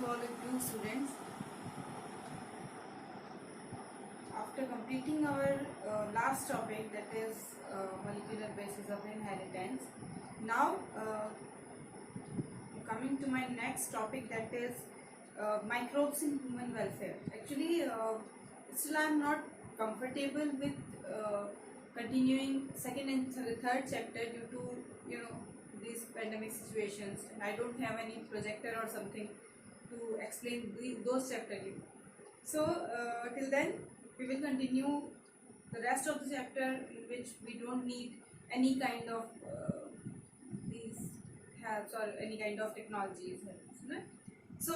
all of you students. After completing our last topic, that is molecular basis of inheritance, now coming to my next topic, that is microbes in human welfare. Actually, still I am not comfortable with continuing second and third chapter due to these pandemic situations, and I don't have any projector or something to explain those chapters. So till then we will continue the rest of the chapter, in which we don't need any kind of these helps or any kind of technologies. So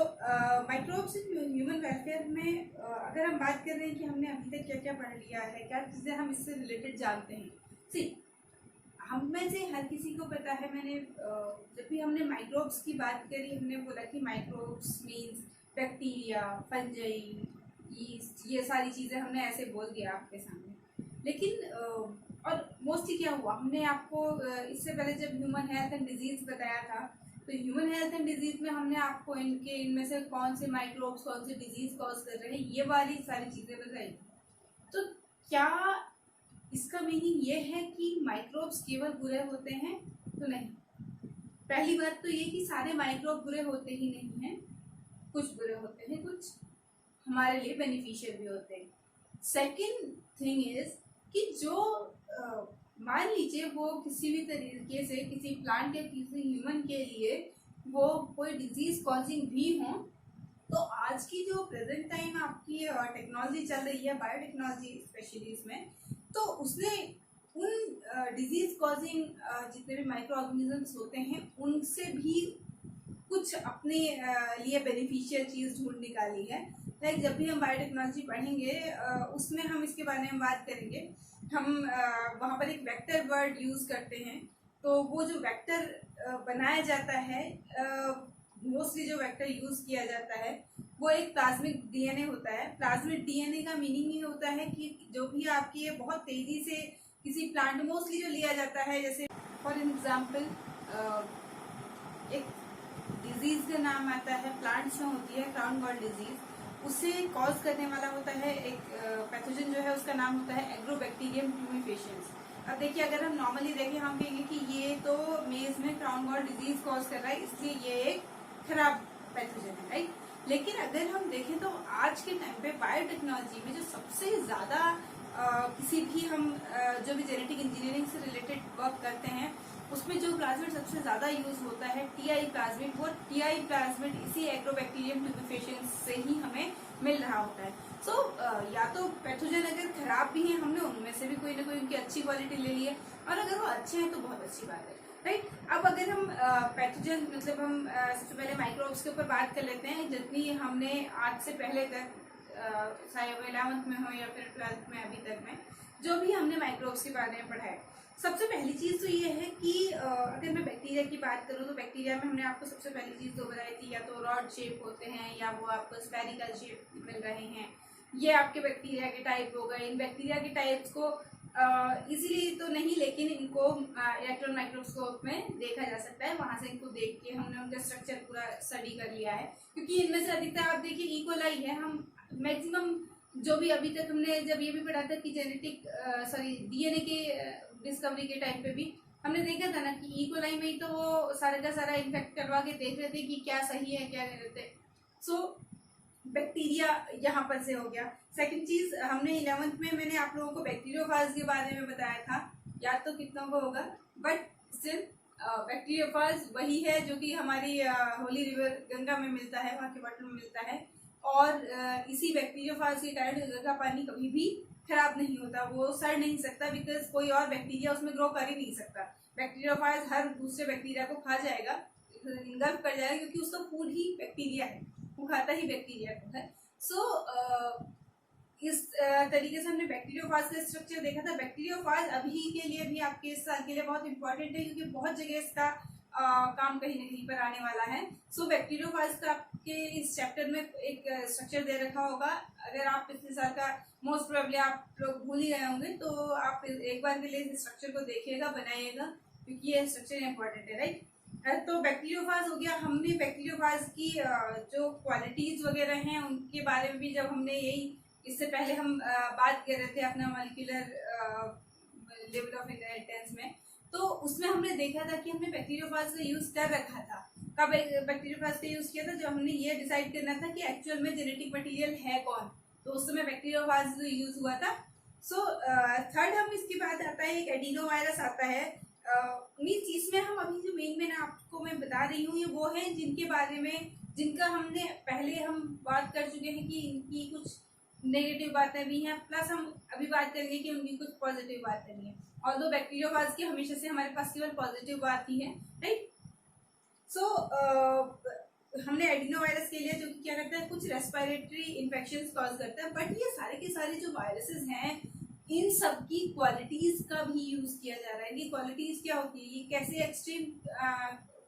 microbes in human welfare में अगर हम बात कर रहे हैं कि हमने अभी तक क्या क्या पढ़ लिया है, क्या चीज़ें हम इससे रिलेटेड जानते हैं। सी हम में से हर किसी को पता है, मैंने जब भी हमने माइक्रोब्स की बात करी, हमने बोला कि microbes means bacteria, fungi, yeast, ये सारी चीज़ें हमने ऐसे बोल दिया आपके सामने। लेकिन और मोस्टली क्या हुआ, हमने आपको इससे पहले जब ह्यूमन हेल्थ एंड डिजीज़ बताया था, तो ह्यूमन हेल्थ एंड डिजीज़ में हमने आपको इनमें से कौन से माइक्रोब्स कौन से डिजीज़ कॉज कर रहे हैं, ये वाली सारी चीज़ें बताई। तो क्या इसका मीनिंग ये है कि माइक्रोब्स केवल बुरे होते हैं? तो नहीं। पहली बात तो ये कि सारे माइक्रोब बुरे होते ही नहीं हैं, कुछ बुरे होते हैं, कुछ हमारे लिए बेनिफिशियल भी होते हैं। सेकंड थिंग इज कि जो मान लीजिए वो किसी भी तरीके से किसी प्लांट या किसी ह्यूमन के लिए वो कोई डिजीज कॉजिंग भी हो, तो आज की जो प्रेजेंट टाइम आपकी टेक्नोलॉजी चल रही है, बायोटेक्नोलॉजी स्पेशली इसमें, तो उसने उन डिजीज कॉजिंग जितने भी माइक्रो ऑर्गेनिजम्स होते हैं उनसे भी कुछ अपने लिए बेनिफिशियल चीज़ ढूंढ निकाली है। लाइक जब भी हम बायोटेक्नोलॉजी पढ़ेंगे उसमें हम इसके बारे में बात करेंगे। हम वहाँ पर एक वेक्टर वर्ड यूज़ करते हैं, तो वो जो वेक्टर बनाया जाता है, मोस्टली जो वेक्टर यूज़ किया जाता है वो एक प्लाज्मिक डीएनए होता है। प्लाज्मिक डीएनए का मीनिंग ये होता है कि जो भी आपकी बहुत तेज़ी से किसी प्लांट, मोस्टली जो लिया जाता है, जैसे फॉर एग्जाम्पल एक डिजीज़ का नाम आता है, प्लांट्स में होती है क्राउन गॉल डिजीज़, उसे कॉज करने वाला होता है एक पैथोजन जो है, उसका नाम होता है एग्रोबैक्टीरियम ट्यूमिफेशियंस। अब देखिए, अगर हम नॉर्मली देखें, हम कहेंगे कि ये तो मेज में क्राउन गॉल डिजीज कॉज कर रहा है, इसलिए ये एक खराब पैथोजन है, राइट। लेकिन अगर हम देखें तो आज के टाइम पे बायोटेक्नोलॉजी में जो सबसे ज्यादा किसी भी हम जो भी जेनेटिक इंजीनियरिंग से रिलेटेड वर्क करते हैं, उसमें जो प्लाज्मिड सबसे ज्यादा यूज होता है टीआई प्लाज्मिड, वो टीआई प्लाज्मिड इसी एग्रोबैक्टीरियम ट्यूमिफेशियंस से ही हमें मिल रहा होता है। सो या तो पैथोजन अगर खराब भी हैं, हमने उनमें से भी कोई ना कोई उनकी अच्छी क्वालिटी ले ली है, और अगर वो अच्छे हैं तो बहुत अच्छी बात है, राइट। अब अगर हम पैथोजन मतलब हम सबसे पहले माइक्रोब्स के ऊपर बात कर लेते हैं। जितनी हमने आज से पहले तक चाहे वो 11th में हो या फिर 12th में, अभी तक में जो भी हमने माइक्रोब्स के बारे में पढ़ा है, सबसे पहली चीज़ तो ये है कि अगर मैं बैक्टीरिया की बात करूँ तो बैक्टीरिया में हमने आपको सबसे पहली चीज़ तो बताई थी, या तो रॉड शेप होते हैं या वो आपको स्फेरिकल शेप मिल रहे हैं। ये आपके बैक्टीरिया के टाइप हो गए। इन बैक्टीरिया के टाइप्स को इजीली तो नहीं, लेकिन इनको इलेक्ट्रॉन माइक्रोस्कोप में देखा जा सकता है। वहां से इनको देख के हमने उनका स्ट्रक्चर पूरा स्टडी कर लिया है, क्योंकि इनमें से अधिकतर आप देखिए इकोलाई है। हम मैक्सिमम जो भी अभी तक हमने जब ये भी पढ़ा था कि जेनेटिक डीएनए के डिस्कवरी के टाइम पे भी हमने देखा था ना कि इकोलाई में ही तो वो सारा का सारा इन्फेक्ट करवा के देख रहे थे कि क्या सही है क्या गलत है। सो बैक्टीरिया यहाँ पर से हो गया। सेकंड चीज, हमने 11th में मैंने आप लोगों को बैक्टीरियोफाज के बारे में बताया था, याद तो कितनों को होगा, बट स्टिल बैक्टीरियोफाज वही है जो कि हमारी होली रिवर गंगा में मिलता है, वहाँ के वाटर में मिलता है, और इसी बैक्टीरियोफाज के कारण गंगा का पानी कभी भी खराब नहीं होता, वो सड़ नहीं सकता, बिकॉज कोई और बैक्टीरिया उसमें ग्रो कर ही नहीं सकता। बैक्टीरियोफाज हर दूसरे बैक्टीरिया को खा जाएगा, इंगल्फ कर जाएगा, क्योंकि उसका फूड ही बैक्टीरिया है, वो खाता ही बैक्टीरिया को है। सो इस तरीके से हमने बैक्टीरियोफाज का स्ट्रक्चर देखा था। बैक्टीरियोफाज अभी के लिए भी आपके इस साल के लिए बहुत इंपॉर्टेंट है, क्योंकि बहुत जगह इसका काम कहीं न कहीं पर आने वाला है। सो बैक्टीरियोफाज का आपके इस चैप्टर में एक स्ट्रक्चर दे रखा होगा। अगर आप पिछले साल का मोस्ट प्रोबेबली आप लोग भूल ही गए होंगे, तो आप एक बार के लिए इस स्ट्रक्चर को देखिएगा, बनाइएगा, क्योंकि ये स्ट्रक्चर इंपॉर्टेंट है, राइट। तो बैक्टीरियोफाज हो गया। हमने बैक्टीरियोफाज की जो क्वालिटीज वगैरह हैं उनके बारे में भी, जब हमने यही इससे पहले हम बात कर रहे थे अपना मॉलिक्यूलर लेवल ऑफ इनहेरिटेंस में, तो उसमें हमने देखा था कि हमने बैक्टीरियोफाज का यूज कर रखा था। कब बैक्टीरियोफाज का यूज किया था? जब हमने ये डिसाइड करना था कि एक्चुअल में जेनेटिक मटेरियल है कौन, तो उस समय बैक्टीरियोफाज यूज हुआ था। सो थर्ड हम इसके बाद आता है एक एडिनोवायरस आता है। मीन्स इसमें हम अभी जो मेन आपको मैं बता रही हूँ, ये वो है जिनके बारे में, जिनका हमने पहले हम बात कर चुके हैं कि इनकी कुछ नेगेटिव बातें भी हैं, प्लस हम अभी बात करेंगे कि उनकी कुछ पॉजिटिव बातें भी हैं। ऑल्दो बैक्टीरियोफाज की हमेशा से हमारे पास केवल पॉजिटिव बात ही है, राइट। सो हमने एडिनोवायरस के लिए जो क्या करता है, कुछ रेस्पिरेटरी इन्फेक्शन कॉज करता है, बट ये सारे के सारे जो वायरसेस हैं इन सब की क्वालिटीज का भी यूज किया जा रहा है। इनकी क्वालिटीज क्या होती है, ये कैसे एक्सट्रीम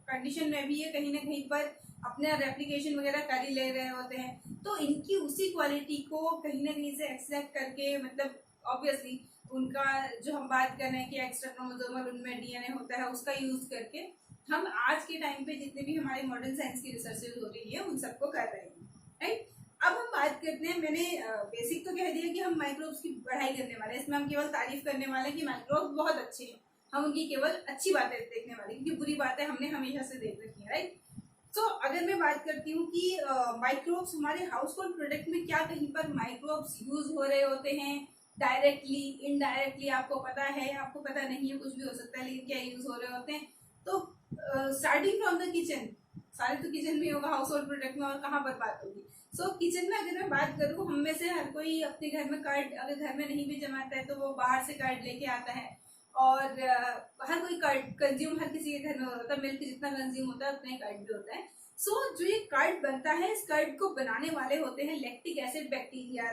कंडीशन में भी ये कहीं ना कहीं पर अपना रेप्लिकेशन वगैरह कर ही ले रहे होते हैं, तो इनकी उसी क्वालिटी को कहीं ना कहीं से एक्सट्रैक्ट करके, मतलब ऑब्वियसली उनका जो हम बात कर रहे हैं कि एक्स्ट्रा क्रोमोसोमल उनमें डीएनए होता है, उसका यूज करके हम आज के टाइम पे जितने भी हमारे मॉडर्न साइंस की रिसर्चेज हो रही है उन सबको कर रहे हैं, राइट। अब हम बात करते हैं, मैंने बेसिक तो कह दिया कि हम माइक्रोब्स की पढ़ाई करने वाले हैं, इसमें हम केवल तारीफ करने वाले हैं कि माइक्रोब्स बहुत अच्छे हैं, हम उनकी केवल अच्छी बातें देखने वाले, क्योंकि बुरी बातें हमने हमेशा से देख रखी है, राइट। तो अगर मैं बात करती हूँ कि माइक्रोब्स हमारे हाउस होल्ड प्रोडक्ट में क्या कहीं पर माइक्रोब्स यूज हो रहे होते हैं, डायरेक्टली इनडायरेक्टली, आपको पता है आपको पता नहीं है, कुछ भी हो सकता है, लेकिन क्या यूज हो रहे होते हैं। तो स्टार्टिंग फ्रॉम द किचन, सारे तो किचन में होगा हाउस होल्ड प्रोडक्ट में, और कहाँ पर बात होगी। सो किचन में अगर मैं बात करूँ, हम में से हर कोई अपने घर में कर्ड अगर घर में नहीं भी जमाता है तो वो बाहर से कर्ड लेके आता है, और हर कोई कर्ड कंज्यूम हर किसी के घर में होता है, मिल्क जितना कंज्यूम होता है उतना ही कर्ड भी होता है। सो जो ये कर्ड बनता है, इस कर्ड को बनाने वाले होते हैं लैक्टिक एसिड बैक्टीरिया,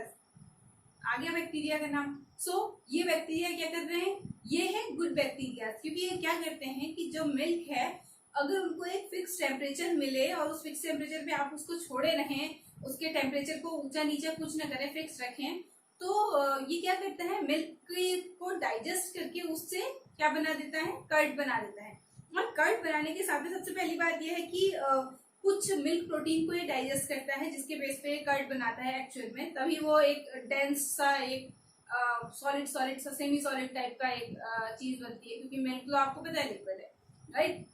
आ गया बैक्टीरिया का नाम। सो ये बैक्टीरिया क्या कर रहे हैं, ये है गुड बैक्टीरिया, क्योंकि ये क्या करते हैं कि जो मिल्क है अगर उनको एक फिक्स टेम्परेचर मिले और उस फिक्स टेम्परेचर पे आप उसको छोड़े रहें, उसके टेम्परेचर को ऊंचा नीचा कुछ ना करें, फिक्स रखें, तो ये क्या करता है, मिल्क को डाइजेस्ट करके उससे क्या बना देता है, कर्ड बना देता है। और कर्ड बनाने के साथ में सबसे पहली बात यह है कि कुछ मिल्क प्रोटीन को ये डाइजेस्ट करता है, जिसके बेस पे कर्ड बनाता है एक्चुअल में, तभी वो एक डेंस सा, एक सॉलिड सा, सेमी सॉलिड टाइप का एक चीज बनती है, क्योंकि मिल्क तो आपको पता है लिक्विड है, राइट।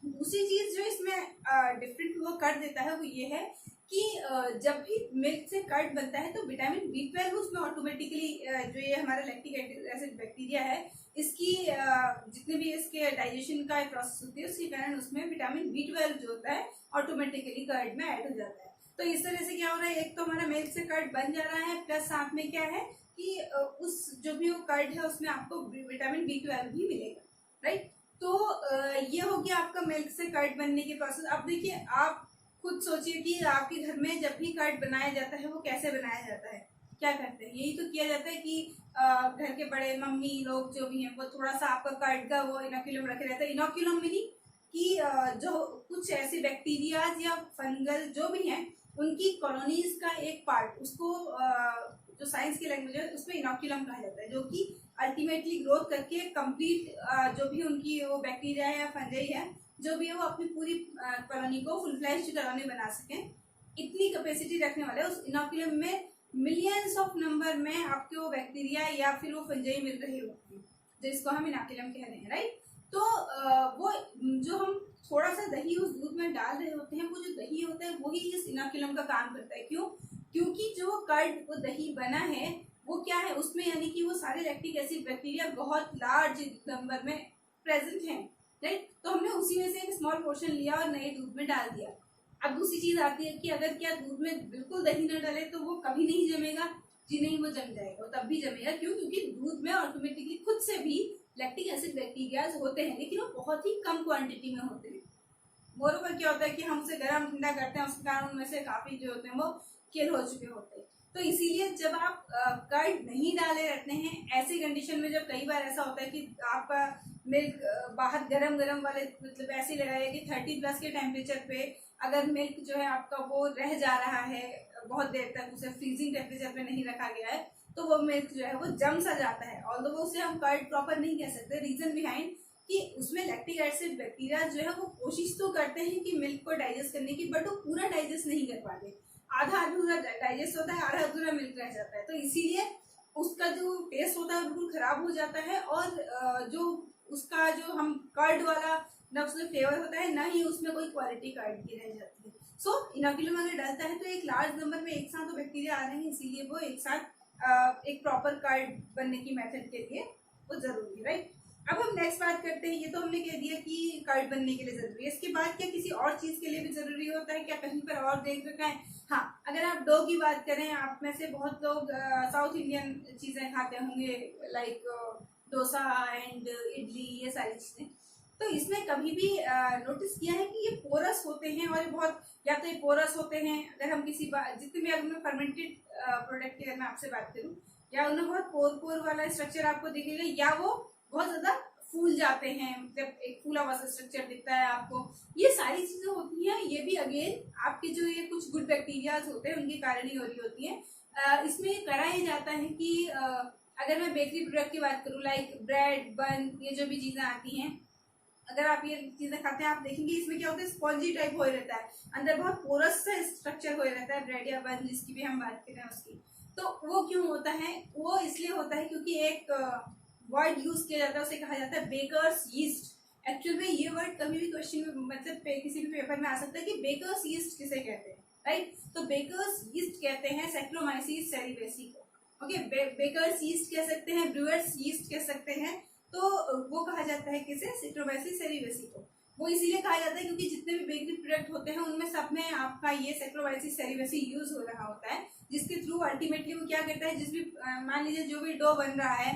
दूसरी चीज जो इसमें डिफरेंट वो कर देता है वो ये है कि जब भी मिल्क से कर्ड बनता है तो विटामिन B12 उसमें ऑटोमेटिकली, जो ये हमारा लैक्टिक एसिड बैक्टीरिया है, इसकी जितने भी इसके डाइजेशन का प्रोसेस होती है उसके कारण उसमें विटामिन B12 जो होता है ऑटोमेटिकली कर्ड में ऐड हो जाता है। तो इस तरह से क्या हो रहा है, एक तो हमारा मिल्क से कर्ड बन जा रहा है, प्लस साथ में क्या है कि उस जो भी वो कर्ड है उसमें आपको विटामिन B12 भी मिलेगा, राइट। तो ये हो गया आपका मिल्क से कर्ड बनने के प्रोसेस। अब देखिए, आप खुद सोचिए कि आपके घर में जब भी कर्ड बनाया जाता है वो कैसे बनाया जाता है, क्या करते हैं, यही तो किया जाता है कि घर के बड़े मम्मी लोग जो भी हैं वो थोड़ा सा आपका कर्ड का वो इनोक्यूलम रखे रहता है। इनोक्यूलम मीनिंग कि जो कुछ ऐसे बैक्टीरियाज या फंगल जो भी हैं उनकी कॉलोनीज का एक पार्ट, उसको जो साइंस की लैंग्वेज है उसमें इनोक्यूलम कहा जाता है, जो कि अल्टीमेटली ग्रोथ करके कंप्लीट जो भी उनकी वो बैक्टीरिया है या फंजाई है जो भी है वो अपनी पूरी कॉलोनी को फुल फ्लैश्ड कॉलोनी बना सकें, इतनी कैपेसिटी रखने वाले उस इनोक्यूलम में मिलियंस ऑफ नंबर में आपके वो बैक्टीरिया या फिर वो फंजाई मिल रही होती है, जिसको हम इनोक्यूलम कह रहे हैं, राइट। तो वो जो हम थोड़ा सा दही उस दूध में डाल रहे होते हैं, वो जो दही होता है वही इस इनोक्यूलम का काम करता है। क्यों? क्योंकि जो कर्ड वो दही बना है वो क्या है उसमें, यानी कि वो सारे लैक्टिक एसिड बैक्टीरिया बहुत लार्ज नंबर में प्रेजेंट हैं, राइट। तो हमने उसी में से एक स्मॉल पोर्शन लिया और नए दूध में डाल दिया। अब दूसरी चीज आती है कि अगर क्या दूध में बिल्कुल दही न डाले तो वो कभी नहीं जमेगा, जी नहीं, वो जम जाएगा, तब भी जमेगा। क्यों? क्योंकि दूध में ऑटोमेटिकली खुद से भी लैक्टिक एसिड बैक्टीरिया होते हैं, लेकिन वो बहुत ही कम क्वांटिटी में होते हैं। मोरोवर क्या होता है कि हम उसे गर्म ठंडा करते हैं, उसके कारण उनमें से काफी जो होते हैं वो किल हो चुके होते हैं। तो इसीलिए जब आप कर्ड नहीं डाले रहते हैं, ऐसी कंडीशन में जब कई बार ऐसा होता है कि आपका मिल्क बाहर गरम गरम वाले, मतलब ऐसे लगाया कि 30+ के टेम्परेचर पे अगर मिल्क जो है आपका वो रह जा रहा है बहुत देर तक, उसे फ्रीजिंग टेम्परेचर पे नहीं रखा गया है, तो वो मिल्क जो है वो जम सा जाता है। ऑल्दो उसे हम कर्ड प्रॉपर नहीं कह सकते। रीजन बिहाइंड कि उसमें लैक्टिक एसिड बैक्टीरिया जो है वो कोशिश तो करते हैं कि मिल्क को डाइजेस्ट करने की, बट वो पूरा डाइजेस्ट नहीं कर पाते, आधा अधूरा डाइजेस्ट होता है, आधा अधूरा मिल्क रह जाता है, तो इसीलिए उसका जो टेस्ट होता है बिल्कुल खराब हो जाता है, और जो उसका जो हम कर्ड वाला ना उसमें फ्लेवर होता है, ना ही उसमें कोई क्वालिटी कर्ड की रह जाती है। सो इनोकुलम अगर डालता है तो एक लार्ज नंबर में एक साथ तो बैक्टीरिया आ रहे हैं, इसीलिए वो एक साथ एक प्रॉपर कर्ड बनने की मेथड के लिए वो जरूरी है, राइट। अब हम नेक्स्ट बात करते हैं, ये तो हमने कह दिया कि कर्ड बनने के लिए जरूरी है, इसके बाद क्या किसी और चीज के लिए भी जरूरी होता है क्या, कहीं पर और देख रखा है? हाँ, अगर आप डो की बात करें, आप में से बहुत लोग साउथ इंडियन चीजें खाते होंगे, लाइक डोसा एंड इडली, ये सारी चीजें, तो इसमें कभी भी नोटिस किया है कि ये पोरस होते हैं, और ये बहुत, या तो ये पोरस होते हैं, अगर हम किसी जितने भी अगर मैं फर्मेंटेड प्रोडक्ट की अगर मैं आपसे बात करूं, या उन्हें बहुत पोर वाला स्ट्रक्चर आपको दिखेगा, या वो बहुत ज्यादा फूल जाते हैं, जब एक फूला हुआ स्ट्रक्चर दिखता है आपको, ये सारी चीजें होती हैं, ये भी अगेन आपके जो ये कुछ गुड बैक्टीरियाज होते हैं उनके कारण ही हो रही होती है। इसमें करा ये जाता है कि अगर मैं बेकरी प्रोडक्ट की बात करूं, लाइक ब्रेड, बन, ये जो भी चीजें आती हैं, अगर आप ये चीजें खाते हैं, आप देखेंगे इसमें क्या होता है, स्पॉन्जी टाइप हो रहता है, अंदर बहुत पोरस सा स्ट्रक्चर हो रहता है, ब्रेड या बन जिसकी भी हम बात करें उसकी। तो वो क्यों होता है? वो इसलिए होता है क्योंकि एक वर्ड यूज किया जाता है, उसे कहा जाता है बेकर्स यीस्ट। एक्चुअल में ये वर्ड कभी भी क्वेश्चन में, मतलब किसी भी पेपर में आ सकता है कि बेकर्स यीस्ट किसे कहते हैं, राइट। तो बेकर्स यीस्ट कहते हैं सैक्रोमाइसीस सेरिवेसी को, ओके। बेकर्स यीस्ट कह सकते हैं, ब्रूअर्स यीस्ट कह सकते हैं, तो वो कहा जाता है किसे, सैक्रोमाइसीस सेरिवेसी को। वो इसीलिए कहा जाता है क्योंकि जितने भी बेकरी प्रोडक्ट होते हैं उनमें सब में आपका ये सैक्रोमाइसीस सेरिवेसी यूज हो रहा होता है, जिसके थ्रू अल्टीमेटली वो क्या करता है, जिस भी मान लीजिए जो भी डो बन रहा है,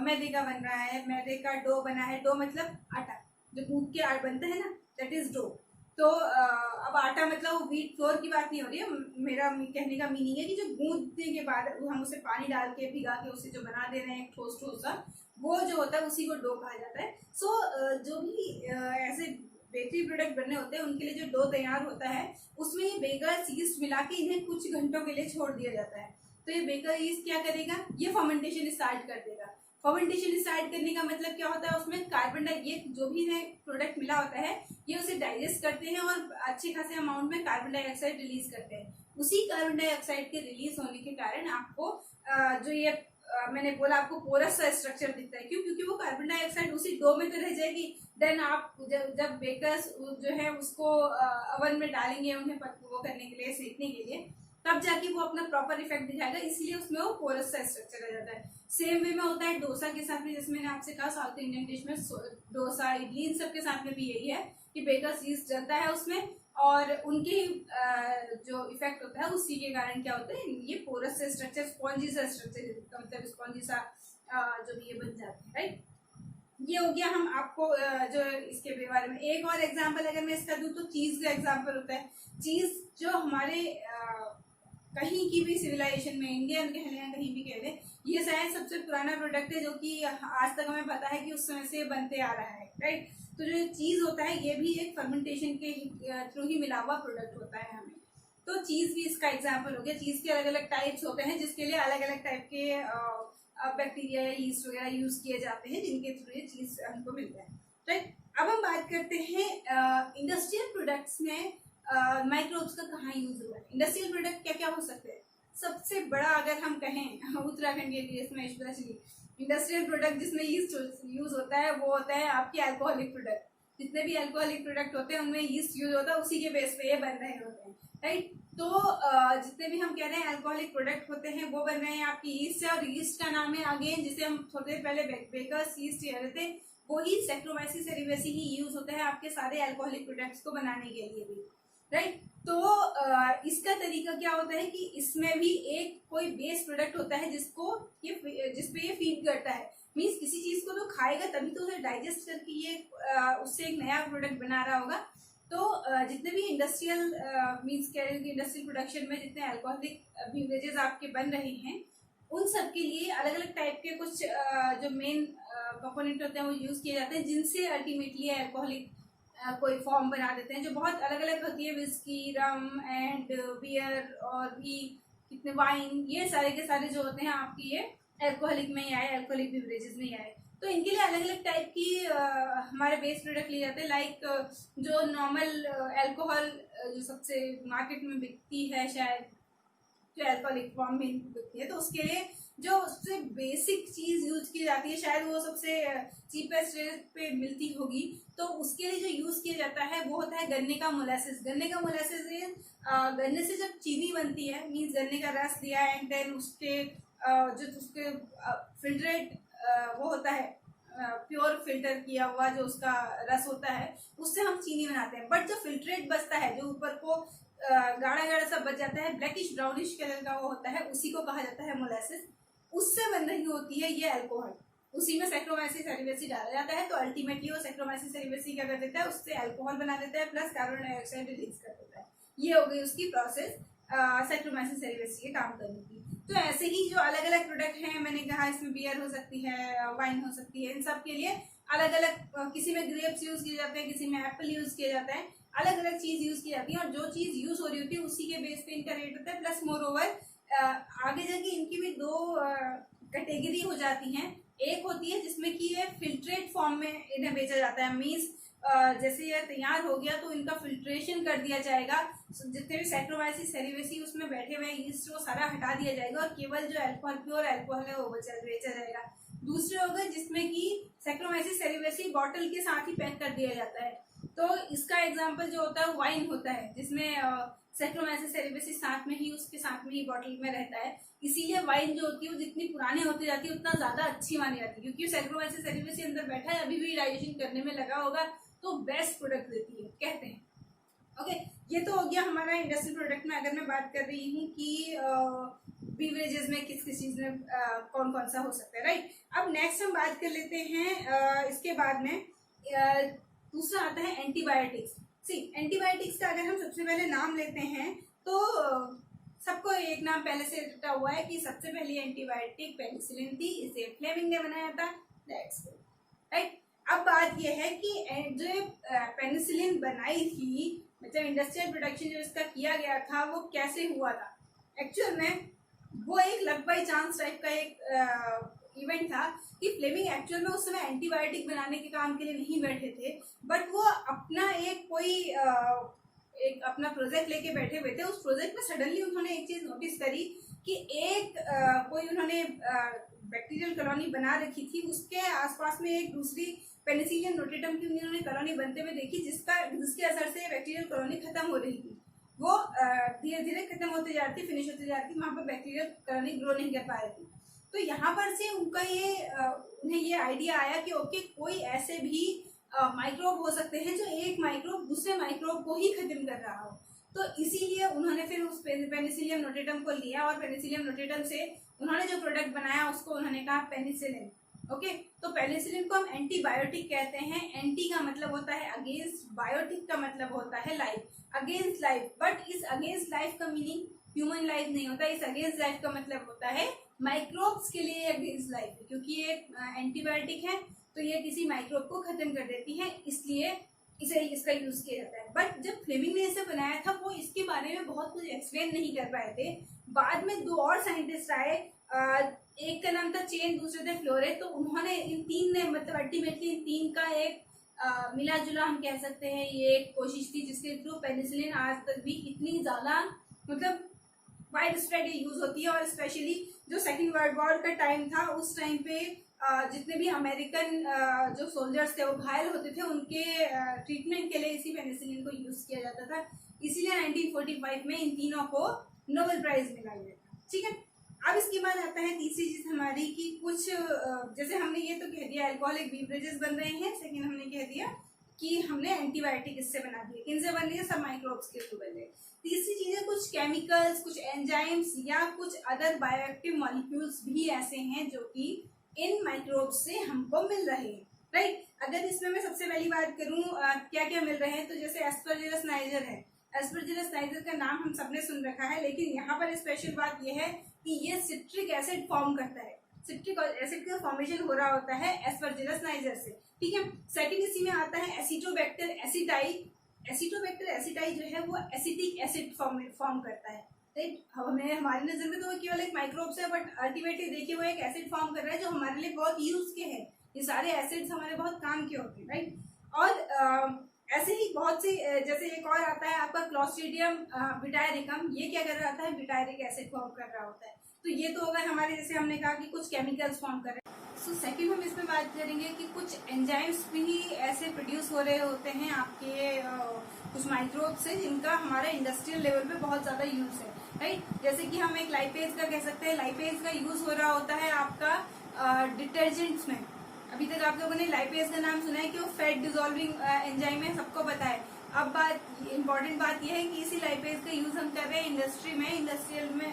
मैदे का बन रहा है, मैदे का डो बना है, डो मतलब आटा, जो गूंद के आटा बनता है ना, दैट इज डो। तो अब आटा मतलब व्हीट फ्लोर की बात नहीं हो रही है, मेरा कहने का मीनिंग है कि जो गूंदने के बाद हम उसे पानी डाल के भिगा के उसे जो बना दे रहे हैं ठोस ठोस सा, वो जो होता है उसी को डो कहा जाता है। सो जो भी ऐसे बेकरी प्रोडक्ट बनने होते हैं उनके लिए जो डो तैयार होता है उसमें ये बेकर यीस्ट मिला के इन्हें कुछ घंटों के लिए छोड़ दिया जाता है। तो ये बेकर यीस्ट क्या करेगा, ये फर्मेंटेशन स्टार्ट कर देगा। फर्मेंटेशन स्टार्ट करने का मतलब क्या होता है, उसमें कार्बन ये जो भी है प्रोडक्ट मिला होता है, ये उसे डाइजेस्ट करते हैं और अच्छे खासे अमाउंट में कार्बन डाइऑक्साइड रिलीज करते हैं। उसी कार्बन डाइऑक्साइड के रिलीज होने के कारण आपको जो ये मैंने बोला आपको पोरस सा स्ट्रक्चर दिखता है। क्यों? क्योंकि वो कार्बन डाइऑक्साइड उसी डो में तो रह जाएगी। देन आप जब बेकर्स जो है उसको अवन में डालेंगे उन्हें वो करने के लिए, सेकने के लिए, तब जाके वो अपना प्रॉपर इफेक्ट दिखाएगा, इसलिए उसमें वो पोरस सा स्ट्रक्चर रह जाता है। सेम वे में होता है डोसा के साथ में, जैसे मैंने आपसे कहा साउथ इंडियन डिश में डोसा, इडली, इन सब के साथ में भी यही है कि बेकर्स यीस्ट जलता है उसमें, और उनके जो इफेक्ट होता है उसी के कारण क्या होता है, ये पोरस से स्ट्रक्चर, स्पॉन्जी सा स्ट्रक्चर, मतलब स्पॉन्जी सा जो भी ये बन जाते हैं, राइट। ये हो गया हम आपको जो इसके बारे में। एक और एग्जांपल अगर मैं इसका दूं तो चीज का एग्जांपल होता है। चीज जो हमारे कहीं की भी सिविलाइजेशन में, इंडियन कह लें कहीं भी कह लें, ये शायद सबसे पुराना प्रोडक्ट है जो कि आज तक हमें पता है कि उस समय से बनते आ रहा है, राइट। तो जो चीज होता है ये भी एक फर्मेंटेशन के थ्रू ही मिला हुआ प्रोडक्ट होता है हमें। तो चीज भी इसका एग्जाम्पल हो गया। चीज के अलग अलग टाइप्स होते हैं जिसके लिए अलग अलग टाइप के बैक्टीरिया या यीस्ट वगैरह यूज किए जाते हैं, जिनके थ्रू ये चीज हमको मिलता है, राइट। अब हम बात करते हैं इंडस्ट्रियल प्रोडक्ट्स में माइक्रोब्स का कहाँ यूज हुआ है। इंडस्ट्रियल प्रोडक्ट क्या क्या हो सकते हैं? सबसे बड़ा अगर हम कहें उत्तराखंड के लिए इसमें स्पेशली इंडस्ट्रियल प्रोडक्ट जिसमें यीस्ट यूज होता है वो होता है आपके अल्कोहलिक प्रोडक्ट। जितने भी अल्कोहलिक प्रोडक्ट होते हैं उनमें यीस्ट यूज होता है, उसी के बेस पे ये बन रहे होते हैं, राइट। तो जितने भी हम कह रहे हैं अल्कोहलिक प्रोडक्ट होते हैं वो बन रहे हैं आपकी यीस्ट से, और यीस्ट का नाम है अगेन, जिसे हम थोड़ी देर पहले बेकर्स यीस्ट कह रहे थे, वही सैक्रोमाइसिस सेरिवेसी ही यूज होता है आपके सारे अल्कोहलिक प्रोडक्ट्स को बनाने के लिए भी, राइट। तो इसका तरीका क्या होता है कि इसमें भी एक कोई बेस प्रोडक्ट होता है जिसपे ये फीड करता है। मीन्स किसी चीज को तो खाएगा तभी तो उसे डाइजेस्ट करके ये उससे एक नया प्रोडक्ट बना रहा होगा। तो जितने भी इंडस्ट्रियल मीन्स कह रहे हैं कि इंडस्ट्रियल प्रोडक्शन में जितने अल्कोहलिक बेवरेजेस आपके बन रहे हैं उन सब के लिए अलग अलग टाइप के कुछ जो मेन कंपोनेंट होते हैं वो यूज किए जाते हैं, जिनसे अल्टीमेटली अल्कोहलिक कोई फॉर्म बना देते हैं जो बहुत अलग अलग होती है। विस्की, रम एंड बियर और भी कितने वाइन, ये सारे के सारे जो होते हैं आपकी ये अल्कोहलिक में ही आए, अल्कोहलिक बेवरेजेस में ही आए। तो इनके लिए अलग अलग टाइप की हमारे बेस प्रोडक्ट लिए जाते हैं। लाइक जो नॉर्मल अल्कोहल जो सबसे मार्केट में बिकती है, शायद जो अल्कोहलिक फॉर्म में बिकती है, तो उसके लिए जो सबसे बेसिक चीज यूज की जाती है, शायद वो सबसे चीपेस्ट रेट पे मिलती होगी, तो उसके लिए जो यूज किया जाता है वो होता है गन्ने का मोलासिस। गन्ने का मोलासिस गन्ने से जब चीनी बनती है, मीन्स गन्ने का रस दिया एंड देन उसके जो उसके फिल्ट्रेट वो होता है, प्योर फिल्टर किया हुआ जो उसका रस होता है, उससे हम चीनी बनाते हैं। बट जो फिल्ट्रेट बचता है, जो ऊपर को गाढ़ा गाढ़ा सा बच जाता है, ब्लैकिश ब्राउनिश कलर का वो होता है, उसी को कहा जाता है मोलासिस। उससे बन रही होती है ये अल्कोहल। उसी में सैक्रोमाइसिस सेरिवेसी डाला जाता है, तो अल्टीमेटली वो सैक्रोमाइसिस सेरिवेसी क्या कर देता है, उससे अल्कोहल बना देता है प्लस कार्बन डाइऑक्साइड रिलीज कर देता है। ये हो गई उसकी प्रोसेस सैक्रोमाइसिस सेरिवेसी के काम करने की। तो ऐसे ही जो अलग अलग प्रोडक्ट हैं, मैंने कहा इसमें बियर हो सकती है, वाइन हो सकती है, इन सब के लिए अलग अलग, किसी में ग्रेप्स यूज किए जाते हैं, किसी में एप्पल यूज किया जाता है, अलग अलग चीज यूज की जाती है, और जो चीज यूज हो रही होती है उसी के बेस पे इनका रेट होता है। प्लस मोर ओवर आगे जाके इनकी भी दो कैटेगरी हो जाती हैं। एक होती है जिसमें कि ये फिल्ट्रेट फॉर्म में इन्हें बेचा जाता है, मीन्स जैसे ये तैयार हो गया तो इनका फिल्ट्रेशन कर दिया जाएगा, जितने भी सैक्रोमाइसिस सेरिवेसी उसमें बैठे हुए ईस्ट वो सारा हटा दिया जाएगा, और केवल जो अल्कोहल प्योर अल्कोहल है वो बेचा जाएगा। दूसरे हो गए जिसमें कि सैक्रोमाइसिस सेरिवेसी बॉटल के साथ ही पैक कर दिया जाता है। तो इसका एग्जाम्पल जो होता है वाइन होता है, जिसमें सैक्रोमाइसिस सेरिवेसी साथ में ही, उसके साथ में ही बॉटल में रहता है। इसीलिए वाइन जो होती है वो जितनी पुरानी होती जाती है उतना ज्यादा अच्छी मानी जाती है, क्योंकि सैक्रोमाइसिस सेरिवेसी अंदर बैठा है, अभी भी डाइजेशन करने में लगा होगा, तो बेस्ट प्रोडक्ट देती है कहते हैं। ओके, ये तो हो गया हमारा इंडस्ट्रियल प्रोडक्ट में। अगर मैं बात कर रही हूँ कि बीवरेजेस में किस किस चीज में कौन कौन सा हो सकता है, राइट। अब नेक्स्ट हम बात कर लेते हैं इसके बाद में दूसरा आता है एंटीबायोटिक्स। एंटीबायोटिक्स का अगर हम सबसे पहले नाम लेते हैं तो सबको एक नाम पहले से रटा हुआ है कि सबसे पहली एंटीबायोटिक पेनिसिलिन थी, इसे फ्लेमिंग ने बनाया था, दैट्स गुड, राइट। अब बात यह है कि जो पेनिसिलिन बनाई थी, मतलब इंडस्ट्रियल प्रोडक्शन जो इसका किया गया था वो कैसे हुआ था। एक्चुअल में वो एक लक बाय चांस टाइप का एक इवेंट था कि फ्लेमिंग एक्चुअल में उस समय एंटीबायोटिक बनाने के काम के लिए नहीं बैठे थे, बट वो अपना एक अपना प्रोजेक्ट लेके बैठे हुए थे। उस प्रोजेक्ट में सडनली उन्होंने एक चीज नोटिस करी कि कोई उन्होंने बैक्टीरियल कॉलोनी बना रखी थी, उसके आसपास में एक दूसरी पेनिसिलियम नोटेटम की उन्होंने कॉलोनी बनते हुए देखी, जिसके असर से बैक्टीरियल कॉलोनी खत्म हो रही थी। वो धीरे धीरे खत्म होते जा रही थी, फिनिश होती जा रही थी, वहां पर बैक्टीरियल कॉलोनी ग्रो नहीं कर पा रही थी। तो यहाँ पर से उनका उन्हें ये आइडिया आया कि ओके, कोई ऐसे भी माइक्रोब हो सकते हैं जो एक माइक्रोब दूसरे माइक्रोब को ही खत्म कर रहा हो। तो इसीलिए उन्होंने फिर उस पेनिसिलियम नोटेटम को लिया, और पेनिसिलियम नोटेटम से उन्होंने जो प्रोडक्ट बनाया उसको उन्होंने कहा पेनिसिलिन। ओके, तो पेनिसिलिन को हम एंटीबायोटिक कहते हैं। एंटी का मतलब होता है अगेंस्ट, बायोटिक का मतलब होता है लाइफ, अगेंस्ट लाइफ। बट इस अगेंस्ट लाइफ का मीनिंग ह्यूमन लाइफ नहीं होता, इस अगेंस्ट लाइफ का मतलब होता है माइक्रोब्स के लिए अगेंस्ट लाइफ, क्योंकि ये एंटीबायोटिक है तो ये किसी माइक्रोब को खत्म कर देती है, इसलिए इसका यूज किया जाता है। बट जब फ्लेमिंग ने इसे बनाया था वो इसके बारे में बहुत कुछ एक्सप्लेन नहीं कर पाए थे। बाद में दो और साइंटिस्ट आए, एक का नाम था चेन, दूसरे थे फ्लोरे। तो उन्होंने इन तीन ने मतलब अल्टीमेटली इन तीन का एक मिला जुला हम कह सकते हैं ये एक कोशिश थी, जिसके थ्रू पेनिसिलिन आज तक भी इतनी ज्यादा मतलब वाइड स्प्रेड यूज होती है। और स्पेशली जो सेकेंड वर्ल्ड वॉर का टाइम था, उस टाइम पे जितने भी अमेरिकन जो सोल्जर्स थे वो घायल होते थे, उनके ट्रीटमेंट के लिए इसी पेनिसिलिन को यूज किया जाता था। इसीलिए 1945 में इन तीनों को नोबेल प्राइज मिला गया था। ठीक है, अब इसके बाद आता है तीसरी चीज हमारी कि कुछ जैसे हमने ये तो कह दिया अल्कोहलिक बीवरेजेस बन रहे हैं, सेकेंड हमने कह दिया कि हमने एंटीबायोटिक इससे बना दिए, किनसे बन रही है, सब माइक्रोब्स के थ्रू बन रहे। तीसरी चीज है कुछ केमिकल्स, कुछ एंजाइम्स या कुछ अदर बायोएक्टिव मॉलिक्यूल्स भी ऐसे हैं जो कि इन माइक्रोब्स से हमको मिल रहे हैं, राइट। अगर इसमें मैं सबसे पहली बात करूं क्या क्या मिल रहे हैं, तो जैसे एस्परजिलस नाइजर है। एस्परजिलस नाइजर का नाम हम सबने सुन रखा है, लेकिन यहाँ पर स्पेशल बात यह है कि ये सिट्रिक एसिड फॉर्म करता है, सिट्रिक एसिड का फॉर्मेशन हो रहा होता है एस्परजिलस नाइजर से। ठीक है, सेकंड इसी में आता है एसिटोबैक्टर एसिटाई। एसिटोबैक्टर एसिटाई जो है वो एसिटिक एसिड फॉर्म करता है, राइट। हमें हमारी नजर में तो वो केवल एक माइक्रोब्स है, बट अल्टीमेटली देखिए वो एक एसिड फॉर्म कर रहा है जो हमारे लिए बहुत यूज के है, ये सारे एसिड्स हमारे बहुत काम के होते हैं, राइट। और ऐसे ही बहुत सी जैसे एक और आता है आपका क्लॉस्ट्रीडियम ब्यूटायरिकम, ये क्या कर रहा होता है, ब्यूटायरिक एसिड फॉर्म कर रहा होता है। तो ये तो होगा हमारे, जैसे हमने कहा कि कुछ केमिकल्स फॉर्म कर रहे हैं। सो सेकंड हम इसमें बात करेंगे कि कुछ एंजाइम्स भी ऐसे प्रोड्यूस हो रहे होते हैं आपके कुछ माइक्रोब से, जिनका हमारा इंडस्ट्रियल लेवल पे बहुत ज्यादा यूज है, राइट। जैसे कि हम एक लाइपेज का कह सकते हैं, लाइपेज का यूज हो रहा होता है आपका डिटर्जेंट्स में। अभी तक आप लोगों ने लाइपेज का नाम सुना है कि वो फैट डिजोल्विंग एंजाइम है, सबको पता है। अब बात, इम्पोर्टेंट बात यह है कि इसी लाइपेज का यूज हम कर रहे हैं इंडस्ट्री में। इंडस्ट्रियल में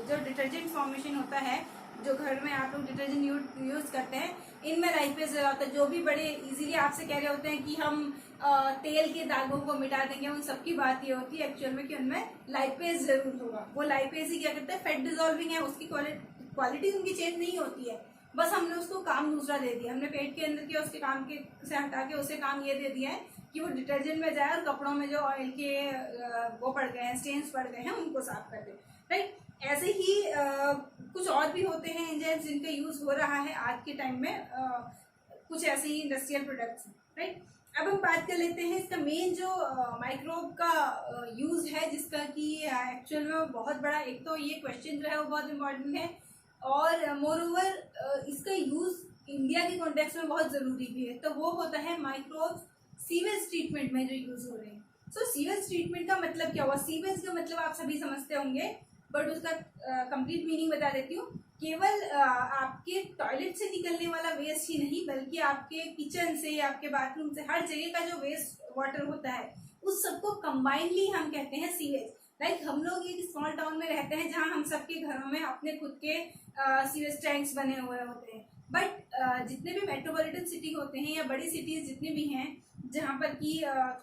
जो डिटर्जेंट फॉर्मेशन होता है, जो घर में आप लोग डिटर्जेंट यूज करते हैं, इनमें लाइपेज लगा होता है। जो भी बड़े इजीली आपसे कह रहे होते हैं कि हम तेल के दागों को मिटा देंगे, उन सबकी बात ये होती है एक्चुअल में कि उनमें लाइपेज जरूर होगा। वो लाइपेज ही क्या करता है, फैट डिजोल्विंग है, उसकी क्वालिटी उनकी चेंज नहीं होती है, बस हमने उसको काम दूसरा दे दिया। हमने पेट के अंदर के उसके काम के से हटा के उसे काम ये दे दिया है कि वो डिटर्जेंट में जाए और कपड़ों में जो ऑयल के वो पड़ गए हैं, स्टेन्स पड़ गए हैं, उनको साफ कर दे, राइट। ऐसे ही कुछ और भी होते हैं एंजाइम्स जिनका यूज हो रहा है आज के टाइम में, कुछ ऐसे ही इंडस्ट्रियल प्रोडक्ट्स, राइट। अब हम बात कर लेते हैं इसका मेन जो माइक्रोब का यूज है, जिसका कि एक्चुअल में बहुत बड़ा, एक तो ये क्वेश्चन जो है वो बहुत इंपॉर्टेंट है, और मोर ओवर इसका यूज इंडिया के कॉन्टेक्स्ट में बहुत जरूरी भी है। तो वो होता है माइक्रोब सीवेज ट्रीटमेंट में जो यूज हो रहे हैं। सो सीवेज ट्रीटमेंट का मतलब क्या हुआ, सीवेज का मतलब आप सभी समझते होंगे, बट उसका कंप्लीट मीनिंग बता देती हूँ। केवल आपके टॉयलेट से निकलने वाला वेस्ट ही नहीं, बल्कि आपके किचन से, आपके बाथरूम से, हर जगह का जो वेस्ट वाटर होता है, उस सबको कंबाइनली हम कहते हैं सीवेज। लाइक हम लोग एक स्मॉल टाउन में रहते हैं जहाँ हम सबके घरों में अपने खुद के सीवेज टैंक्स बने हुए होते हैं, बट जितने भी मेट्रोपॉलिटन सिटी होते हैं या बड़ी सिटीज जितने भी हैं, जहाँ पर कि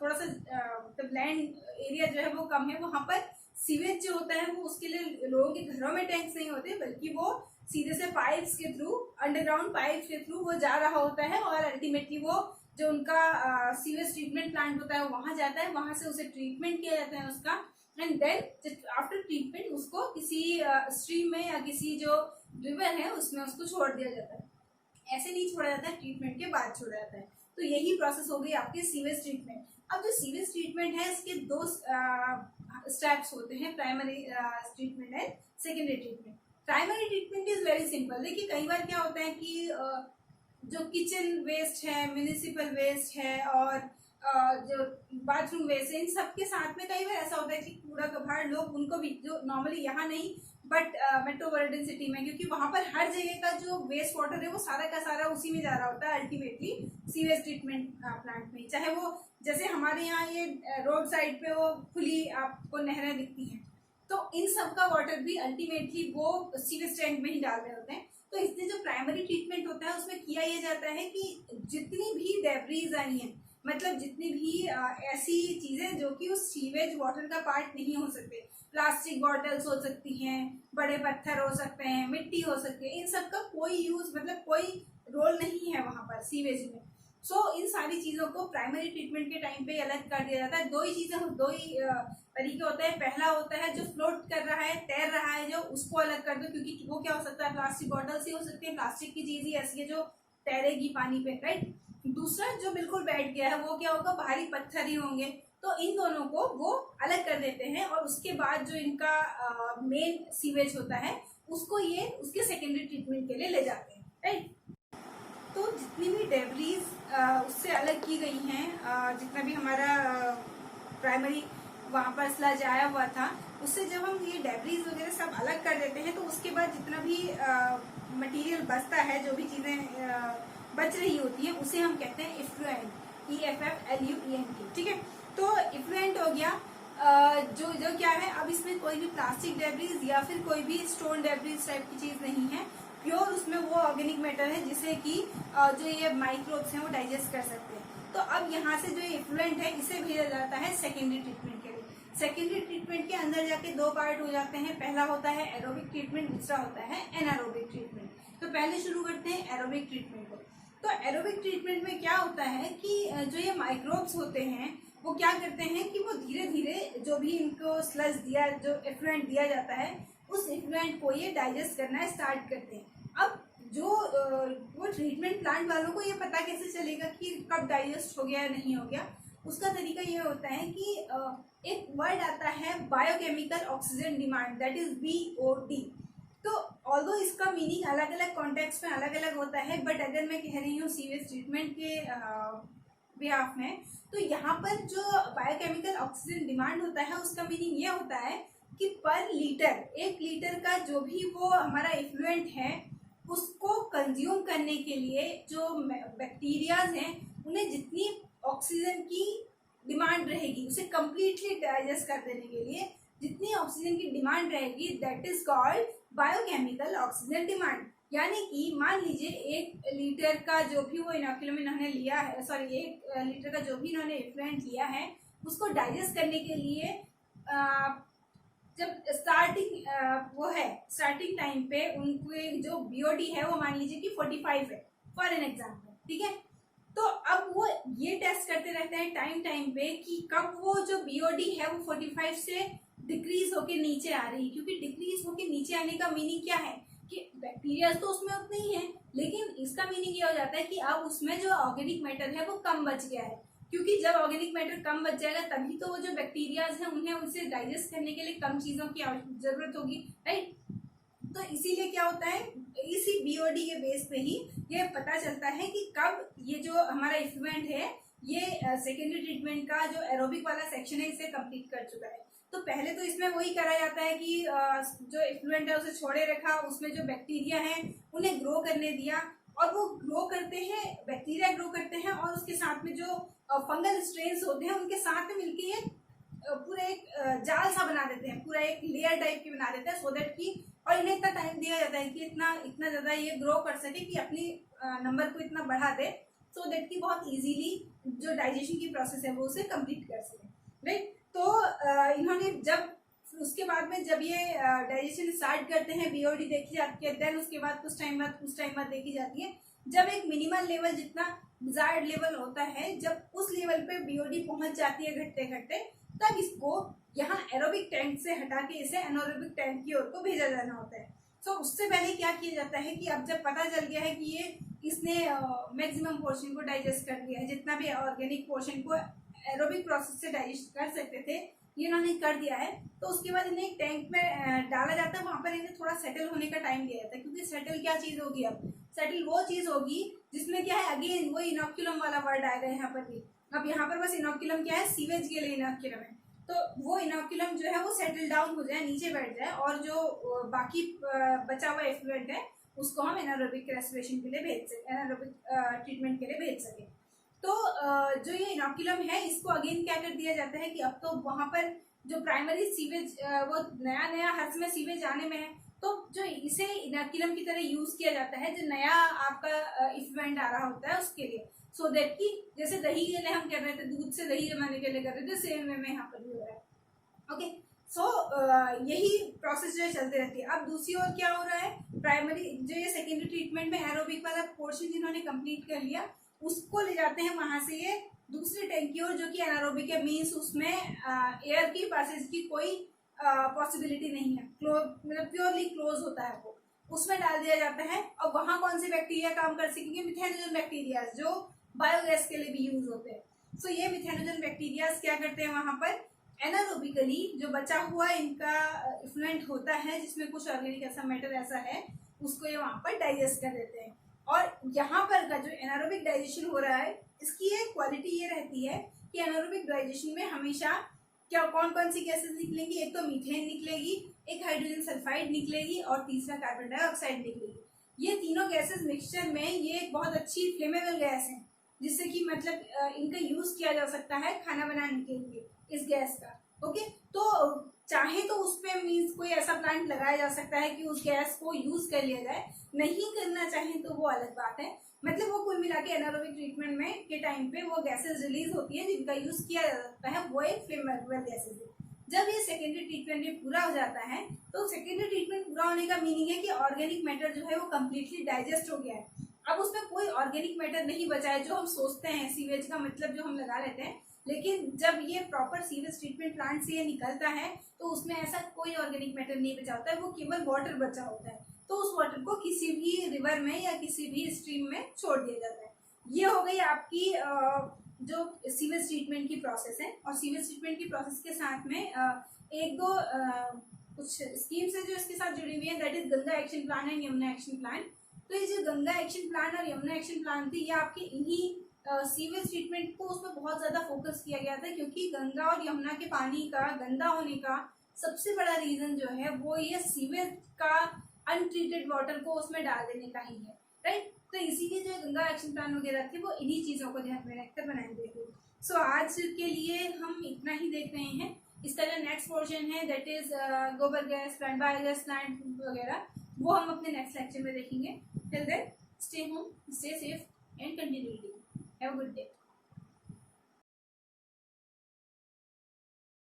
थोड़ा सा मतलब लैंड एरिया जो है वो कम है, वहाँ पर सीवेज जो होता है वो उसके लिए लोगों के घरों में टैंक्स नहीं होते, बल्कि वो सीधे से पाइप्स के थ्रू, अंडरग्राउंड पाइप्स के थ्रू वो जा रहा होता है, और अल्टीमेटली वो जो उनका सीवेज ट्रीटमेंट प्लांट होता है वहां जाता है, वहां से उसे ट्रीटमेंट किया जाता है उसका, एंड देन आफ्टर ट्रीटमेंट उसको किसी स्ट्रीम में या किसी जो रिवर है उसमें उसको छोड़ दिया जाता है। ऐसे नहीं छोड़ा जाता है, ट्रीटमेंट के बाद छोड़ा जाता है। तो यही प्रोसेस हो गई आपके सीवेज ट्रीटमेंट। अब जो सीवेज ट्रीटमेंट है इसके दो स्टेप्स होते हैं, primary treatment and secondary treatment. Primary treatment is very simple. देखिए कई बार क्या होता है कि जो किचन वेस्ट है, म्यूनिसिपल वेस्ट है, और जो बाथरूम वेस्ट है, इन सबके साथ में कई बार ऐसा होता है कि कूड़ा कबाड़ लोग उनको भी, जो नॉर्मली यहाँ नहीं बट मेट्रोपॉलिटन सिटी में, क्योंकि वहां पर हर जगह का जो वेस्ट वाटर है वो सारा का सारा उसी में जा रहा होता है, अल्टीमेटली सीवेज ट्रीटमेंट प्लांट में। चाहे वो जैसे हमारे यहाँ ये रोड साइड पे वो खुली आपको नहरें दिखती हैं, तो इन सब का वाटर भी अल्टीमेटली वो सीवेज टैंक में ही डाल रहे होते हैं। तो इसलिए जो प्राइमरी ट्रीटमेंट होता है उसमें किया यह जाता है कि जितनी भी डेब्रीज आई हैं, मतलब जितनी भी ऐसी चीजें जो कि उस सीवेज वाटर का पार्ट नहीं हो सकते, प्लास्टिक बॉटल्स हो सकती हैं, बड़े पत्थर हो सकते हैं, मिट्टी हो सकती है, इन सब का कोई यूज, मतलब कोई रोल नहीं है वहां पर सीवेज में। सो इन सारी चीजों को प्राइमरी ट्रीटमेंट के टाइम पे अलग कर दिया जाता है। दो ही तरीके होते हैं। पहला होता है जो फ्लोट कर रहा है, तैर रहा है, जो उसको अलग कर दो, क्योंकि वो क्या हो सकता है, प्लास्टिक बॉटल्स ही हो सकती है, प्लास्टिक की चीज ही ऐसी है जो तैरेगी पानी पे, राइट। दूसरा जो बिल्कुल बैठ गया है वो क्या होगा, भारी पत्थर ही होंगे। तो इन दोनों को वो अलग कर देते हैं, और उसके बाद जो इनका मेन सीवेज होता है उसको ये उसके सेकेंडरी ट्रीटमेंट के लिए ले जाते हैं, राइट। तो जितनी भी डेब्रीज उससे अलग की गई हैं, जितना भी हमारा प्राइमरी वहां पर स्लज आया हुआ था, उससे जब हम ये डेब्रीज वगैरह सब अलग कर देते हैं, तो उसके बाद जितना भी मटेरियल बचता है, जो भी चीजें बच रही होती है, उसे हम कहते हैं इफ्लुएंट, EFFLUENT, ठीक है। तो इफ्लुएंट हो गया जो क्या है, अब इसमें कोई भी प्लास्टिक डेब्रीज या फिर कोई भी स्टोन डेब्रीज टाइप की चीज नहीं है, प्योर उसमें वो ऑर्गेनिक मैटर है जिसे कि जो ये माइक्रोब्स हैं वो डाइजेस्ट कर सकते हैं। तो अब यहाँ से जो इफ्लुएंट है इसे भेजा जाता है सेकेंडरी ट्रीटमेंट के लिए। सेकेंडरी ट्रीटमेंट के अंदर जाके दो पार्ट हो जाते हैं, पहला होता है एरोबिक ट्रीटमेंट, दूसरा होता है एनारोबिक ट्रीटमेंट। तो पहले शुरू करते हैं एरोबिक ट्रीटमेंट को। तो एरोबिक ट्रीटमेंट में क्या होता है कि जो ये माइक्रोब्स होते हैं वो क्या करते हैं कि वो धीरे धीरे जो भी इनको स्लज दिया, जो इफ्लुएंट दिया जाता है, उस इफ्लुएंट को ये डाइजेस्ट करना स्टार्ट करते हैं। अब जो वो ट्रीटमेंट प्लांट वालों को ये पता कैसे चलेगा कि कब डाइजेस्ट हो गया या नहीं हो गया, उसका तरीका ये होता है कि एक वर्ड आता है biochemical oxygen demand, that is BOD। तो ऑल्दो इसका मीनिंग अलग अलग कॉन्टेक्स्ट में अलग अलग होता है, बट अगर मैं कह रही हूँ सीवेज ट्रीटमेंट के बिहाफ में, तो यहाँ पर जो बायोकेमिकल ऑक्सीजन डिमांड होता है उसका मीनिंग ये होता है कि पर लीटर, 1 लीटर का जो भी वो हमारा इफ्लुएंट है उसको कंज्यूम करने के लिए जो बैक्टीरियाज हैं उन्हें जितनी ऑक्सीजन की डिमांड रहेगी, उसे कंप्लीटली डाइजेस्ट कर देने के लिए जितनी ऑक्सीजन की डिमांड रहेगी, that is called biochemical oxygen demand. यानी कि मान लीजिए 1 लीटर का जो भी वो इनोकुलम इन्होंने लिया है, 1 लीटर का जो भी इन्होंने इफ्लुएंट लिया है, उसको डाइजेस्ट करने के लिए जब स्टार्टिंग टाइम पे उनके जो BOD है वो मान लीजिए कि 45 है फॉर एन एग्जाम्पल, ठीक है। तो अब वो ये टेस्ट करते रहते हैं टाइम पे कि कब वो जो BOD है वो 45 से डिक्रीज होके नीचे आ रही है, क्योंकि डिक्रीज होके नीचे आने का मीनिंग क्या है कि बैक्टीरिया तो उसमें उतने ही है, लेकिन इसका मीनिंग ये हो जाता है कि अब उसमें जो ऑर्गेनिक मैटर है वो कम बच गया है, क्योंकि जब ऑर्गेनिक मैटर कम बच जाएगा तभी तो वो जो बैक्टीरियाज हैं उन्हें उसे डाइजेस्ट करने के लिए कम चीजों की जरूरत होगी, राइट। तो इसीलिए क्या होता है, इसी BOD के बेस पे ही ये पता चलता है कि कब ये जो हमारा इफ्लुएंट है ये सेकेंडरी ट्रीटमेंट का जो एरोबिक वाला सेक्शन है इसे कंप्लीट कर चुका है। तो पहले तो इसमें वही करा जाता है कि जो इफ्लुएंट है उसे छोड़े रखा, उसमें जो बैक्टीरिया है उन्हें ग्रो करने दिया, और वो ग्रो करते हैं, बैक्टीरिया ग्रो करते हैं, और उसके साथ में जो फंगल स्ट्रेन्स होते हैं उनके साथ में मिलके ये पूरा एक जाल सा बना देते हैं, पूरा एक लेयर टाइप की बना देते हैं, सो दैट कि, और इन्हें इतना टाइम दिया जाता है कि इतना ज्यादा ये ग्रो कर सके कि अपनी नंबर को इतना बढ़ा दे, सो दैट कि बहुत इजीली जो डाइजेशन की प्रोसेस है वो उसे कंप्लीट कर सके, राइट। तो इन्होंने जब उसके बाद में जब ये डाइजेशन स्टार्ट करते हैं, BOD देखी जाती है, देन उसके बाद कुछ टाइम बाद देखी जाती है, जब एक मिनिमल लेवल जितना डिजायर्ड लेवल होता है, जब उस लेवल पे BOD पहुंच जाती है घटते घटते, तब इसको यहाँ एरोबिक टैंक से हटा के इसे एनारोबिक टैंक की ओर को भेजा जाना होता है। तो उससे पहले क्या किया जाता है कि अब जब पता चल गया है कि इसने मैक्सिमम पोर्शन को डाइजेस्ट कर लिया है, जितना भी ऑर्गेनिक पोर्शन को एरोबिक प्रोसेस से डाइजेस्ट कर सकते थे ये इन्होंने कर दिया है, तो उसके बाद इन्हें एक टैंक में डाला जाता है, वहां पर इन्हें थोड़ा सेटल होने का टाइम दिया जाता है, क्योंकि सेटल क्या चीज होगी, अब सेटल वो चीज होगी जिसमें क्या है, अगेन वो इनोकुलम वाला वर्ड आएगा यहाँ पर भी। अब यहाँ पर बस इनोकुलम क्या है, सीवेज के लिए इनोकुलम है, तो वो इनोकुलम जो है वो सेटल डाउन हो जाए, नीचे बैठ जाए, और जो बाकी बचा हुआ एफ्लुएंट है उसको हम एनारोबिक रेस्पिरेशन के लिए भेज सके, एनारोबिक ट्रीटमेंट के लिए भेज सके। तो जो ये इनोकुलम है इसको अगेन क्या कर दिया जाता है कि अब तो वहां पर जो प्राइमरी सीवेज वो नया हर समय सीवेज आने में है, तो जो इसे इनोकुलम की तरह यूज किया जाता है, जो नया आपका इफ्लुएंट आ रहा होता है उसके लिए, सो दैट कि जैसे दही के लिए हम कर रहे थे, दूध से दही जमाने के लिए कर रहे थे, सेम वे में यहाँ पर भी हो रहा है, ओके। सो यही प्रोसेस जो है चलती रहती है। अब दूसरी ओर क्या हो रहा है, प्राइमरी जो ये सेकेंडरी ट्रीटमेंट में एरोबिक वाला पोर्शन जिन्होंने कंप्लीट कर लिया, उसको ले जाते हैं वहां से ये दूसरे टैंक की ओर, जो कि एनारोबिक है, मीन्स उसमें एयर की पासेज की कोई पॉसिबिलिटी नहीं है, मतलब प्योरली क्लोज होता है वो, उसमें डाल दिया जाता है। और वहां कौन से बैक्टीरिया काम कर सकेंगे, मिथेनोजन बैक्टीरिया जो बायोगैस के लिए भी यूज होते हैं। सो ये मिथेनोजन बैक्टीरिया क्या करते हैं, वहां पर एनारोबिकली जो बचा हुआ इनका इफ्लुएंट होता है, जिसमें कुछ ऑर्गेनिक ऐसा मैटर ऐसा है, उसको ये वहां पर डाइजेस्ट कर देते हैं। और यहाँ पर का जो एनारोबिक डाइजेशन हो रहा है, इसकी एक क्वालिटी ये रहती है कि एनारोबिक डाइजेशन में हमेशा क्या कौन कौन सी गैसेस निकलेंगी, एक तो मीथेन निकलेगी, एक हाइड्रोजन सल्फाइड निकलेगी, और तीसरा कार्बन डाइऑक्साइड निकलेगी। ये तीनों गैसेस मिक्सचर में ये एक बहुत अच्छी फ्लेमेबल गैस है, जिससे कि मतलब इनका यूज किया जा सकता है खाना बनाने के लिए इस गैस का, ओके। तो चाहे तो उस पे मीन्स कोई ऐसा प्लांट लगाया जा सकता है कि उस गैस को यूज कर लिया जाए, नहीं करना चाहे तो वो अलग बात है। मतलब वो कुल मिला के एनारोबिक ट्रीटमेंट में के टाइम पे वो गैसेस रिलीज होती है जिनका यूज किया जा सकता है, वो एक फ्लेमेबल गैसेस है। जब ये सेकेंडरी ट्रीटमेंट में पूरा हो जाता है, तो सेकेंडरी ट्रीटमेंट पूरा होने का मीनिंग है कि ऑर्गेनिक मैटर जो है वो कम्प्लीटली डाइजेस्ट हो गया है, अब उसमें कोई ऑर्गेनिक मैटर नहीं बचा है। जो हम सोचते हैं सीवेज का मतलब जो हम लगा लेते हैं, लेकिन जब ये प्रॉपर सीवेज ट्रीटमेंट प्लांट से ये निकलता है तो उसमें ऐसा कोई ऑर्गेनिक मैटर नहीं बचा होता है, वो केवल वाटर बचा होता है। तो उस वाटर को किसी भी रिवर में या किसी भी स्ट्रीम में छोड़ दिया जाता है। ये हो गई आपकी जो सीवेज ट्रीटमेंट की प्रोसेस है। और सीवेज ट्रीटमेंट की प्रोसेस के साथ में एक दो कुछ स्कीम्स है जो इसके साथ जुड़ी हुई है, that is Ganga action plan and Yamuna action plan. तो ये जो गंगा एक्शन प्लान और यमुना एक्शन प्लान थी, ये आपके इन्हीं सीवेज ट्रीटमेंट को उसमें बहुत ज्यादा फोकस किया गया था, क्योंकि गंगा और यमुना के पानी का गंदा होने का सबसे बड़ा रीजन जो है वो ये सीवेज का अनट्रीटेड वाटर को उसमें डाल देने का ही है, राइट। तो इसीलिए जो गंगा एक्शन प्लान वगैरह थे वो इन्हीं चीजों को ध्यान में रखकर बनाए गए थे। सो आज के लिए हम इतना ही देख रहे हैं। इसका जो नेक्स्ट पोर्शन है दैट इज गोबर गैस, प्लांट बायोगैस प्लांट वगैरह, वो हम अपने नेक्स्ट लेक्चर में देखेंगे। Till then stay home, stay safe and continue reading. Have a good day.